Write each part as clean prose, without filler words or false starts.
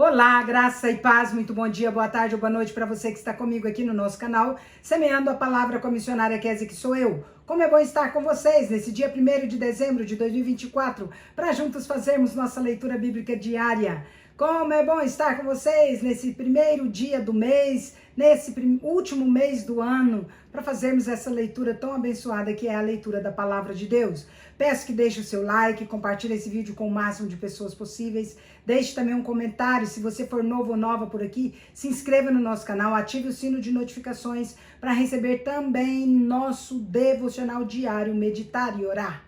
Olá, graça e paz, muito bom dia, boa tarde ou boa noite para você que está comigo aqui no nosso canal, semeando a palavra com a missionária Kézia, que sou eu. Como é bom estar com vocês nesse dia 1º de dezembro de 2024, para juntos fazermos nossa leitura bíblica diária. Como é bom estar com vocês nesse primeiro dia do mês, nesse último mês do ano, para fazermos essa leitura tão abençoada que é a leitura da palavra de Deus. Peço que deixe o seu like, compartilhe esse vídeo com o máximo de pessoas possíveis. Deixe também um comentário, se você for novo ou nova por aqui, se inscreva no nosso canal, ative o sino de notificações para receber também nosso devocional diário, meditar e orar.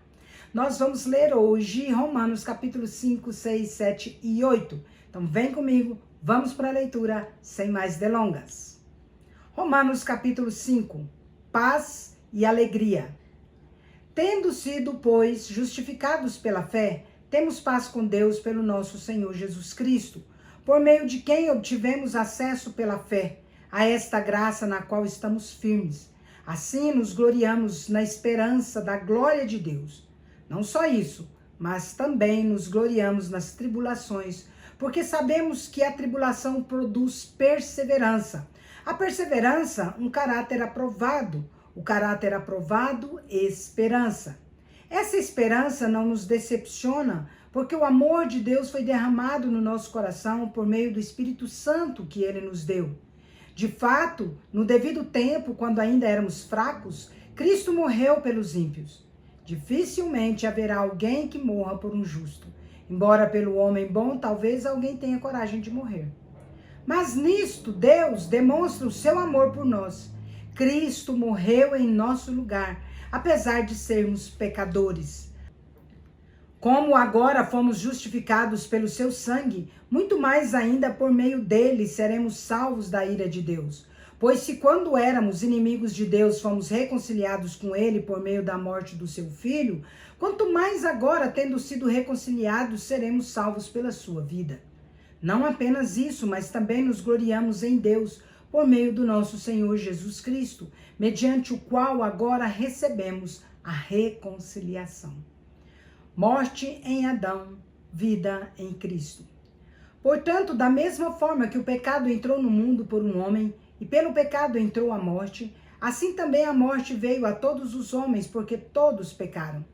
Nós vamos ler hoje Romanos capítulo 5, 6, 7 e 8. Então vem comigo, vamos para a leitura sem mais delongas. Romanos capítulo 5, paz e alegria. Tendo sido, pois, justificados pela fé, temos paz com Deus pelo nosso Senhor Jesus Cristo, por meio de quem obtivemos acesso pela fé a esta graça na qual estamos firmes. Assim nos gloriamos na esperança da glória de Deus. Não só isso, mas também nos gloriamos nas tribulações, porque sabemos que a tribulação produz perseverança. A perseverança, um caráter aprovado. O caráter aprovado, esperança. Essa esperança não nos decepciona, porque o amor de Deus foi derramado no nosso coração por meio do Espírito Santo que Ele nos deu. De fato, no devido tempo, quando ainda éramos fracos, Cristo morreu pelos ímpios. Dificilmente haverá alguém que morra por um justo. Embora pelo homem bom, talvez alguém tenha coragem de morrer. Mas nisto, Deus demonstra o seu amor por nós. Cristo morreu em nosso lugar, apesar de sermos pecadores. Como agora fomos justificados pelo seu sangue, muito mais ainda por meio dele seremos salvos da ira de Deus. Pois se quando éramos inimigos de Deus fomos reconciliados com ele por meio da morte do seu filho, quanto mais agora, tendo sido reconciliados, seremos salvos pela sua vida. Não apenas isso, mas também nos gloriamos em Deus, por meio do nosso Senhor Jesus Cristo, mediante o qual agora recebemos a reconciliação. Morte em Adão, vida em Cristo. Portanto, da mesma forma que o pecado entrou no mundo por um homem, e pelo pecado entrou a morte, assim também a morte veio a todos os homens, porque todos pecaram.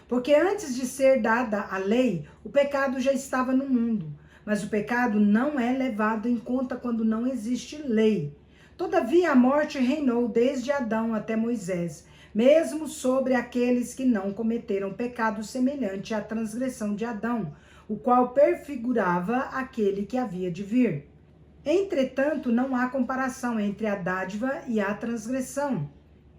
Porque antes de ser dada a lei, o pecado já estava no mundo. Mas o pecado não é levado em conta quando não existe lei. Todavia a morte reinou desde Adão até Moisés, mesmo sobre aqueles que não cometeram pecado semelhante à transgressão de Adão, o qual prefigurava aquele que havia de vir. Entretanto, não há comparação entre a dádiva e a transgressão.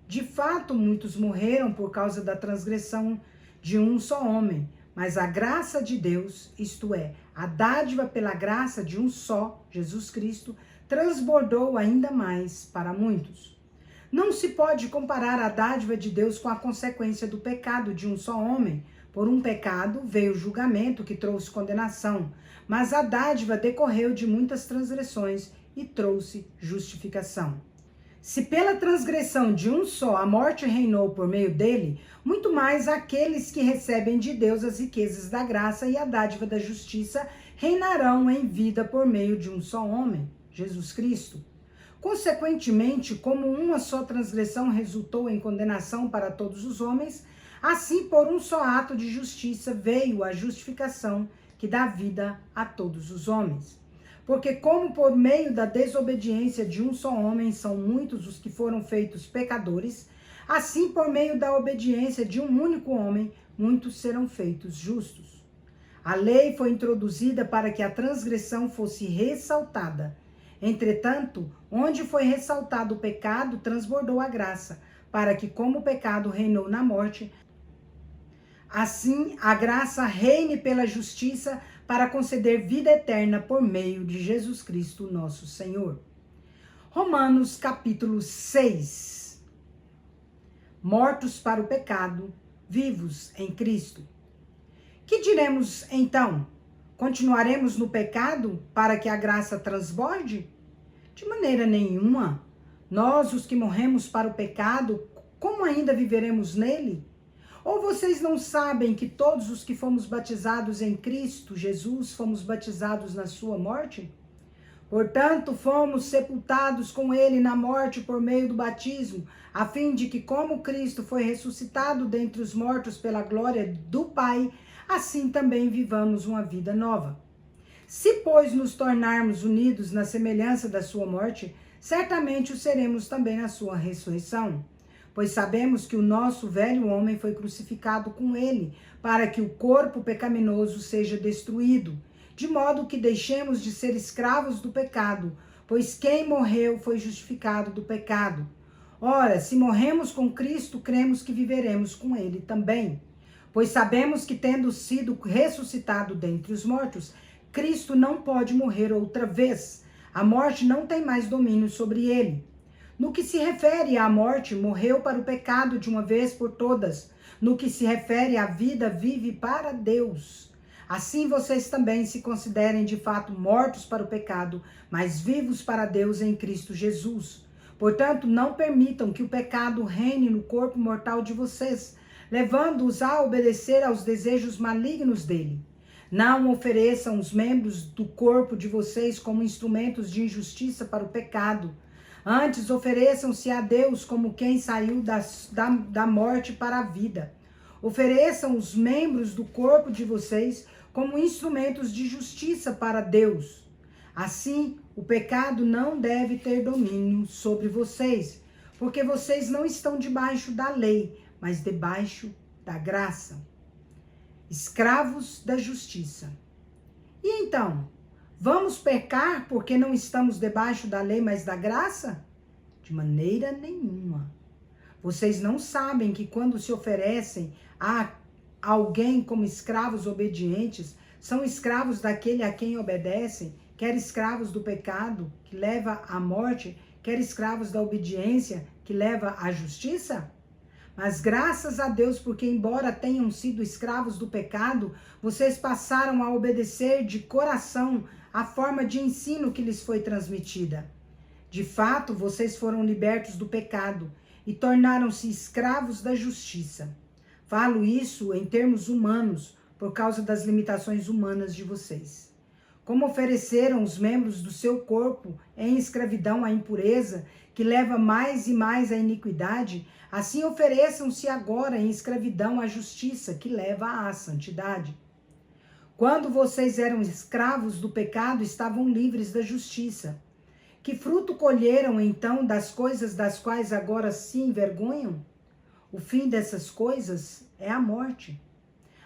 De fato, muitos morreram por causa da transgressão de um só homem, mas a graça de Deus, isto é, a dádiva pela graça de um só, Jesus Cristo, transbordou ainda mais para muitos. Não se pode comparar a dádiva de Deus com a consequência do pecado de um só homem. Por um pecado veio o julgamento que trouxe condenação, mas a dádiva decorreu de muitas transgressões e trouxe justificação. Se pela transgressão de um só a morte reinou por meio dele, muito mais aqueles que recebem de Deus as riquezas da graça e a dádiva da justiça reinarão em vida por meio de um só homem, Jesus Cristo. Consequentemente, como uma só transgressão resultou em condenação para todos os homens, assim por um só ato de justiça veio a justificação que dá vida a todos os homens. Porque como por meio da desobediência de um só homem são muitos os que foram feitos pecadores, assim por meio da obediência de um único homem, muitos serão feitos justos. A lei foi introduzida para que a transgressão fosse ressaltada. Entretanto, onde foi ressaltado o pecado, transbordou a graça, para que como o pecado reinou na morte, assim a graça reine pela justiça para conceder vida eterna por meio de Jesus Cristo, nosso Senhor. Romanos capítulo 6. Mortos para o pecado, vivos em Cristo. Que diremos então? Continuaremos no pecado para que a graça transborde? De maneira nenhuma. Nós, os que morremos para o pecado, como ainda viveremos nele? Ou vocês não sabem que todos os que fomos batizados em Cristo Jesus fomos batizados na sua morte? Portanto, fomos sepultados com ele na morte por meio do batismo, a fim de que, como Cristo foi ressuscitado dentre os mortos pela glória do Pai, assim também vivamos uma vida nova. Se, pois, nos tornarmos unidos na semelhança da sua morte, certamente o seremos também na sua ressurreição. Pois sabemos que o nosso velho homem foi crucificado com ele, para que o corpo pecaminoso seja destruído, de modo que deixemos de ser escravos do pecado, pois quem morreu foi justificado do pecado. Ora, se morremos com Cristo, cremos que viveremos com ele também. Pois sabemos que, tendo sido ressuscitado dentre os mortos, Cristo não pode morrer outra vez. A morte não tem mais domínio sobre ele. No que se refere à morte, morreu para o pecado de uma vez por todas. No que se refere à vida, vive para Deus. Assim vocês também se considerem de fato mortos para o pecado, mas vivos para Deus em Cristo Jesus. Portanto, não permitam que o pecado reine no corpo mortal de vocês, levando-os a obedecer aos desejos malignos dele. Não ofereçam os membros do corpo de vocês como instrumentos de injustiça para o pecado. Antes, ofereçam-se a Deus como quem saiu da morte para a vida. Ofereçam os membros do corpo de vocês como instrumentos de justiça para Deus. Assim, o pecado não deve ter domínio sobre vocês, porque vocês não estão debaixo da lei, mas debaixo da graça. Escravos da justiça. E então, vamos pecar porque não estamos debaixo da lei, mas da graça? De maneira nenhuma. Vocês não sabem que quando se oferecem a alguém como escravos obedientes, são escravos daquele a quem obedecem, quer escravos do pecado, que leva à morte, quer escravos da obediência, que leva à justiça? Mas graças a Deus, porque embora tenham sido escravos do pecado, vocês passaram a obedecer de coração a forma de ensino que lhes foi transmitida. De fato, vocês foram libertos do pecado e tornaram-se escravos da justiça. Falo isso em termos humanos, por causa das limitações humanas de vocês. Como ofereceram os membros do seu corpo em escravidão à impureza, que leva mais e mais à iniquidade, assim ofereçam-se agora em escravidão à justiça, que leva à santidade. Quando vocês eram escravos do pecado, estavam livres da justiça. Que fruto colheram então das coisas das quais agora se envergonham? O fim dessas coisas é a morte.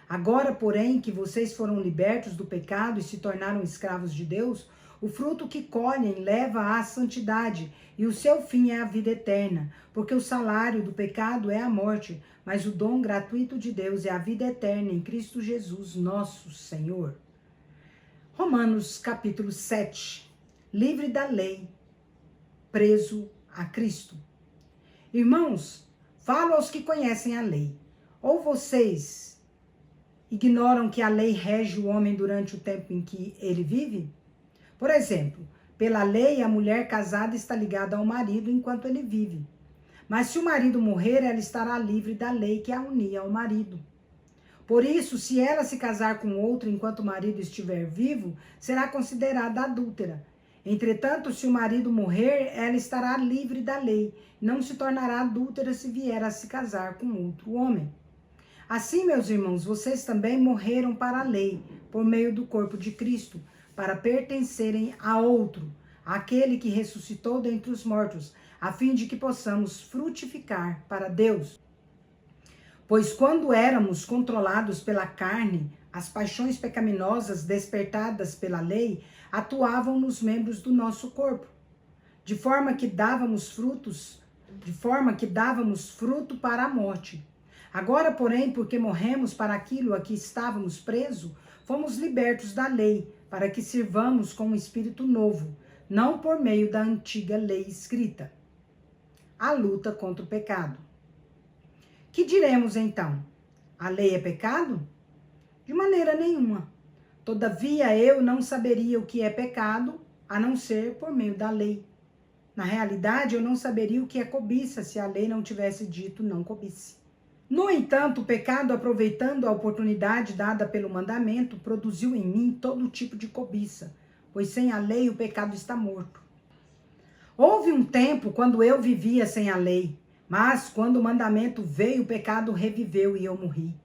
Agora, porém, que vocês foram libertos do pecado e se tornaram escravos de Deus, o fruto que colhem leva à santidade, e o seu fim é a vida eterna, porque o salário do pecado é a morte, mas o dom gratuito de Deus é a vida eterna em Cristo Jesus, nosso Senhor. Romanos capítulo 7. Livre da lei, preso a Cristo. Irmãos, falo aos que conhecem a lei. Ou vocês ignoram que a lei rege o homem durante o tempo em que ele vive? Por exemplo, pela lei, a mulher casada está ligada ao marido enquanto ele vive. Mas se o marido morrer, ela estará livre da lei que a unia ao marido. Por isso, se ela se casar com outro enquanto o marido estiver vivo, será considerada adúltera. Entretanto, se o marido morrer, ela estará livre da lei, não se tornará adúltera se vier a se casar com outro homem. Assim, meus irmãos, vocês também morreram para a lei, por meio do corpo de Cristo, para pertencerem a outro, aquele que ressuscitou dentre os mortos, a fim de que possamos frutificar para Deus. Pois quando éramos controlados pela carne, as paixões pecaminosas despertadas pela lei atuavam nos membros do nosso corpo, de forma que dávamos fruto para a morte. Agora, porém, porque morremos para aquilo a que estávamos presos, fomos libertos da lei, para que sirvamos com um espírito novo, não por meio da antiga lei escrita. A luta contra o pecado. Que diremos então? A lei é pecado? De maneira nenhuma. Todavia eu não saberia o que é pecado, a não ser por meio da lei. Na realidade, eu não saberia o que é cobiça se a lei não tivesse dito não cobice. No entanto, o pecado, aproveitando a oportunidade dada pelo mandamento, produziu em mim todo tipo de cobiça, pois sem a lei o pecado está morto. Houve um tempo quando eu vivia sem a lei, mas quando o mandamento veio, o pecado reviveu e eu morri.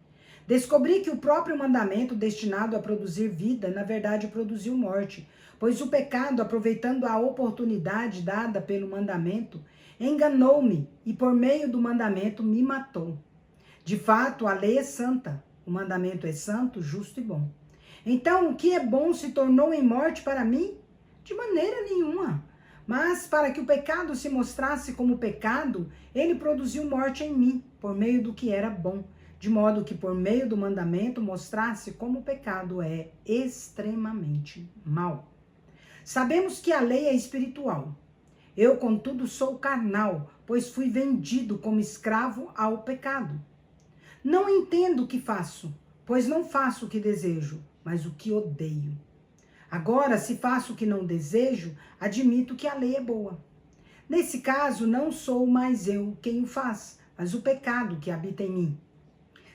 Descobri que o próprio mandamento destinado a produzir vida, na verdade, produziu morte, pois o pecado, aproveitando a oportunidade dada pelo mandamento, enganou-me e por meio do mandamento me matou. De fato, a lei é santa, o mandamento é santo, justo e bom. Então, o que é bom se tornou em morte para mim? De maneira nenhuma. Mas para que o pecado se mostrasse como pecado, ele produziu morte em mim, por meio do que era bom, de modo que por meio do mandamento mostrasse como o pecado é extremamente mau. Sabemos que a lei é espiritual. Eu, contudo, sou carnal, pois fui vendido como escravo ao pecado. Não entendo o que faço, pois não faço o que desejo, mas o que odeio. Agora, se faço o que não desejo, admito que a lei é boa. Nesse caso, não sou mais eu quem o faz, mas o pecado que habita em mim.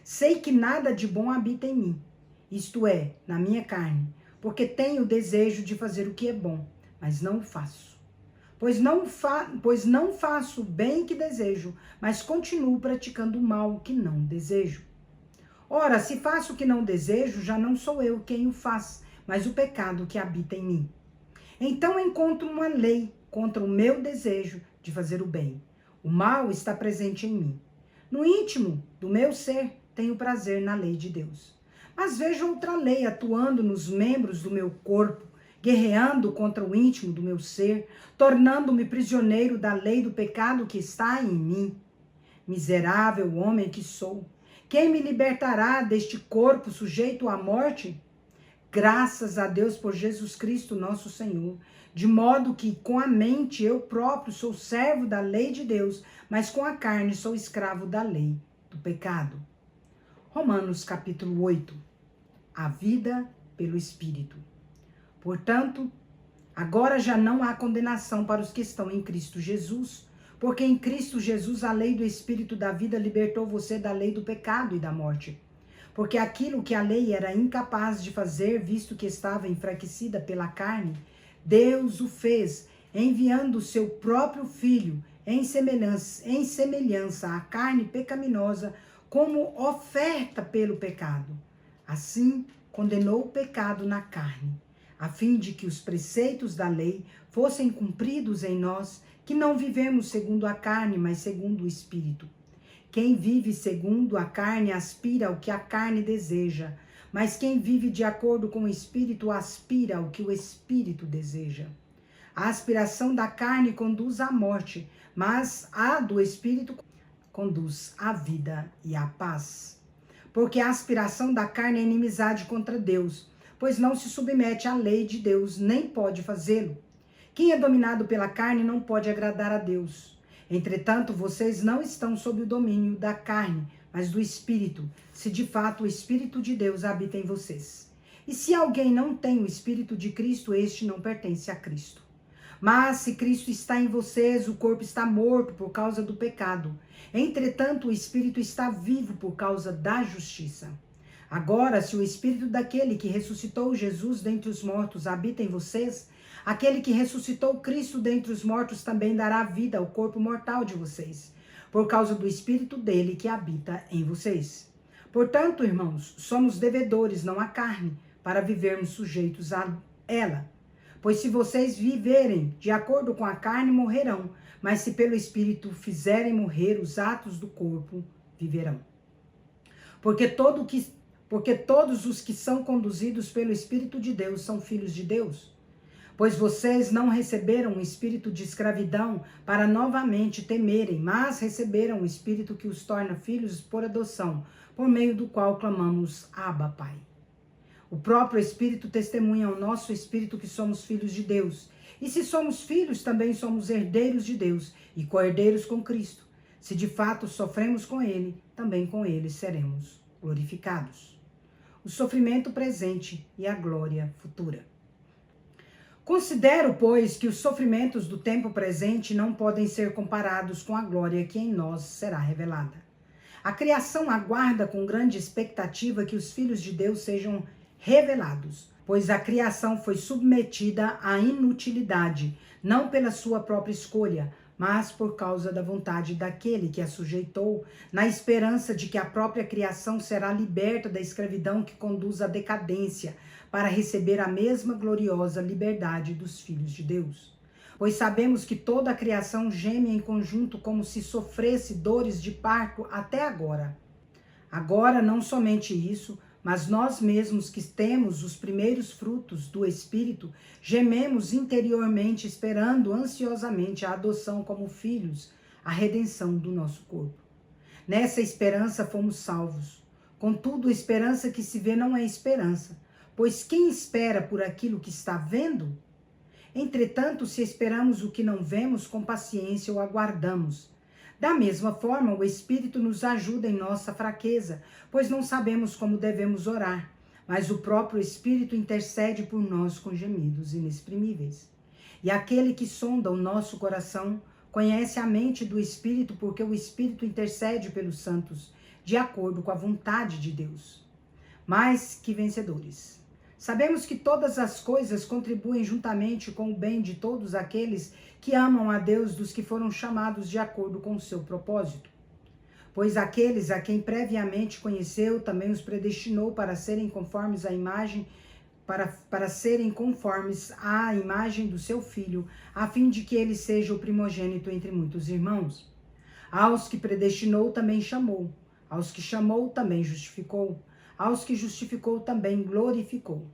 Sei que nada de bom habita em mim, isto é, na minha carne, porque tenho o desejo de fazer o que é bom, mas não o faço. Pois não faço o bem que desejo, mas continuo praticando o mal que não desejo. Ora, se faço o que não desejo, já não sou eu quem o faz, mas o pecado que habita em mim. Então encontro uma lei contra o meu desejo de fazer o bem. O mal está presente em mim. No íntimo do meu ser, tenho prazer na lei de Deus. Mas vejo outra lei atuando nos membros do meu corpo, guerreando contra o íntimo do meu ser, tornando-me prisioneiro da lei do pecado que está em mim. Miserável homem que sou, quem me libertará deste corpo sujeito à morte? Graças a Deus por Jesus Cristo, nosso Senhor, de modo que com a mente eu próprio sou servo da lei de Deus, mas com a carne sou escravo da lei do pecado. Romanos capítulo 8. A vida pelo Espírito. Portanto, agora já não há condenação para os que estão em Cristo Jesus, porque em Cristo Jesus a lei do Espírito da vida libertou você da lei do pecado e da morte. Porque aquilo que a lei era incapaz de fazer, visto que estava enfraquecida pela carne, Deus o fez, enviando o seu próprio Filho em semelhança à carne pecaminosa, como oferta pelo pecado. Assim, condenou o pecado na carne, a fim de que os preceitos da lei fossem cumpridos em nós, que não vivemos segundo a carne, mas segundo o Espírito. Quem vive segundo a carne aspira ao que a carne deseja, mas quem vive de acordo com o Espírito aspira ao que o Espírito deseja. A aspiração da carne conduz à morte, mas a do Espírito conduz à vida e à paz. Porque a aspiração da carne é inimizade contra Deus, pois não se submete à lei de Deus, nem pode fazê-lo. Quem é dominado pela carne não pode agradar a Deus. Entretanto, vocês não estão sob o domínio da carne, mas do Espírito, se de fato o Espírito de Deus habita em vocês. E se alguém não tem o Espírito de Cristo, este não pertence a Cristo. Mas se Cristo está em vocês, o corpo está morto por causa do pecado. Entretanto, o Espírito está vivo por causa da justiça. Agora, se o Espírito daquele que ressuscitou Jesus dentre os mortos habita em vocês, aquele que ressuscitou Cristo dentre os mortos também dará vida ao corpo mortal de vocês, por causa do Espírito dele que habita em vocês. Portanto, irmãos, somos devedores, não à carne, para vivermos sujeitos a ela. Pois se vocês viverem de acordo com a carne, morrerão, mas se pelo Espírito fizerem morrer os atos do corpo, viverão. Porque todos os que são conduzidos pelo Espírito de Deus são filhos de Deus. Pois vocês não receberam um espírito de escravidão para novamente temerem, mas receberam um espírito que os torna filhos por adoção, por meio do qual clamamos, Abba, Pai. O próprio Espírito testemunha ao nosso espírito que somos filhos de Deus. E se somos filhos, também somos herdeiros de Deus e co-herdeiros com Cristo. Se de fato sofremos com Ele, também com Ele seremos glorificados. O sofrimento presente e a glória futura. Considero, pois, que os sofrimentos do tempo presente não podem ser comparados com a glória que em nós será revelada. A criação aguarda com grande expectativa que os filhos de Deus sejam revelados, pois a criação foi submetida à inutilidade, não pela sua própria escolha, mas por causa da vontade daquele que a sujeitou, na esperança de que a própria criação será liberta da escravidão que conduz à decadência, para receber a mesma gloriosa liberdade dos filhos de Deus. Pois sabemos que toda a criação geme em conjunto como se sofresse dores de parto até agora. Agora, não somente isso, mas nós mesmos que temos os primeiros frutos do Espírito, gememos interiormente esperando ansiosamente a adoção como filhos, a redenção do nosso corpo. Nessa esperança fomos salvos. Contudo, a esperança que se vê não é esperança, pois quem espera por aquilo que está vendo? Entretanto, se esperamos o que não vemos, com paciência o aguardamos. Da mesma forma, o Espírito nos ajuda em nossa fraqueza, pois não sabemos como devemos orar, mas o próprio Espírito intercede por nós com gemidos inexprimíveis. E aquele que sonda o nosso coração conhece a mente do Espírito, porque o Espírito intercede pelos santos, de acordo com a vontade de Deus. Mais que vencedores. Sabemos que todas as coisas contribuem juntamente com o bem de todos aqueles que amam a Deus, dos que foram chamados de acordo com o seu propósito. Pois aqueles a quem previamente conheceu, também os predestinou para serem conformes à imagem, para serem conformes à imagem do seu Filho, a fim de que ele seja o primogênito entre muitos irmãos. Aos que predestinou também chamou, aos que chamou também justificou, aos que justificou também glorificou.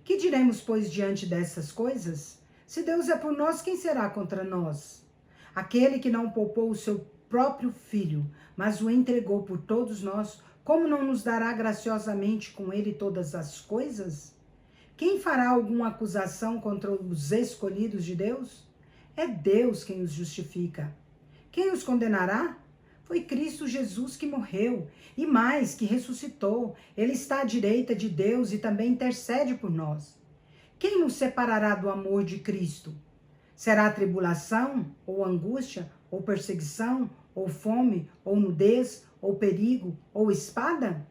Que diremos, pois, diante dessas coisas? Se Deus é por nós, quem será contra nós? Aquele que não poupou o seu próprio Filho, mas o entregou por todos nós, como não nos dará graciosamente com ele todas as coisas? Quem fará alguma acusação contra os escolhidos de Deus? É Deus quem os justifica. Quem os condenará? Foi Cristo Jesus que morreu, e mais, que ressuscitou. Ele está à direita de Deus e também intercede por nós. Quem nos separará do amor de Cristo? Será tribulação, ou angústia, ou perseguição, ou fome, ou nudez, ou perigo, ou espada?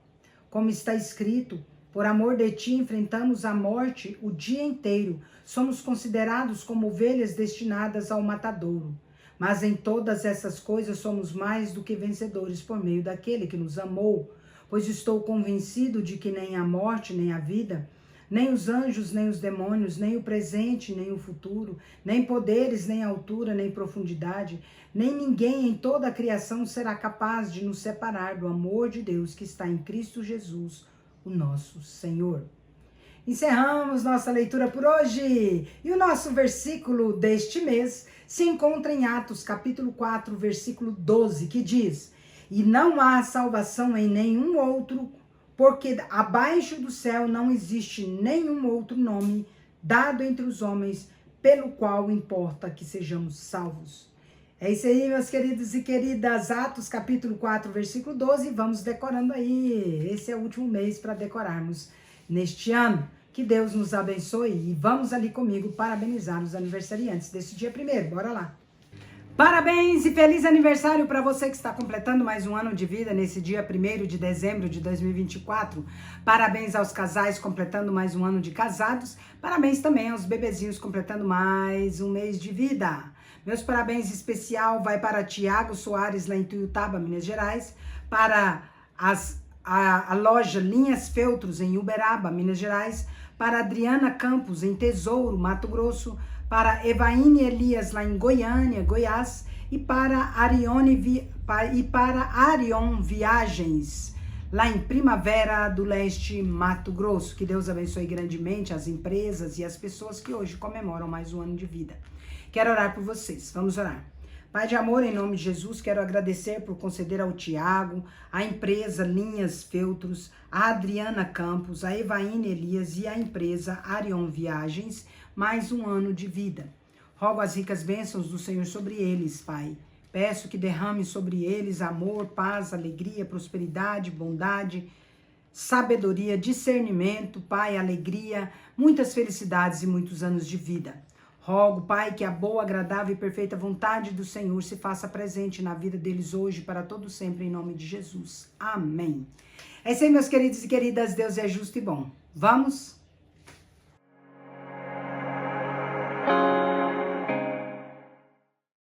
Como está escrito, por amor de ti enfrentamos a morte o dia inteiro, somos considerados como ovelhas destinadas ao matadouro. Mas em todas essas coisas somos mais do que vencedores por meio daquele que nos amou, pois estou convencido de que nem a morte, nem a vida, nem os anjos, nem os demônios, nem o presente, nem o futuro, nem poderes, nem altura, nem profundidade, nem ninguém em toda a criação será capaz de nos separar do amor de Deus que está em Cristo Jesus, o nosso Senhor. Encerramos nossa leitura por hoje. E o nosso versículo deste mês se encontra em Atos, capítulo 4, versículo 12, que diz: E não há salvação em nenhum outro, porque abaixo do céu não existe nenhum outro nome dado entre os homens, pelo qual importa que sejamos salvos. É isso aí, meus queridos e queridas. Atos, capítulo 4, versículo 12. Vamos decorando aí. Esse é o último mês para decorarmos neste ano. Que Deus nos abençoe e vamos ali comigo parabenizar os aniversariantes desse dia 1º. Bora lá. Parabéns e feliz aniversário para você que está completando mais um ano de vida nesse dia 1º de dezembro de 2024. Parabéns aos casais completando mais um ano de casados. Parabéns também aos bebezinhos completando mais um mês de vida. Meus parabéns especial vai para Tiago Soares, lá em Tuiutaba, Minas Gerais, para a loja Linhas Feltros, em Uberaba, Minas Gerais, para Adriana Campos, em Tesouro, Mato Grosso, para Evaine Elias, lá em Goiânia, Goiás, e para Arion Viagens, lá em Primavera do Leste, Mato Grosso. Que Deus abençoe grandemente as empresas e as pessoas que hoje comemoram mais um ano de vida. Quero orar por vocês. Vamos orar. Pai de amor, em nome de Jesus, quero agradecer por conceder ao Tiago, à empresa Linhas Feltros, a Adriana Campos, a Evaine Elias e a empresa Arion Viagens, mais um ano de vida. Rogo as ricas bênçãos do Senhor sobre eles, Pai. Peço que derrame sobre eles amor, paz, alegria, prosperidade, bondade, sabedoria, discernimento, Pai, alegria, muitas felicidades e muitos anos de vida. Rogo, Pai, que a boa, agradável e perfeita vontade do Senhor se faça presente na vida deles hoje, para todo sempre, em nome de Jesus. Amém. É isso aí, meus queridos e queridas. Deus é justo e bom. Vamos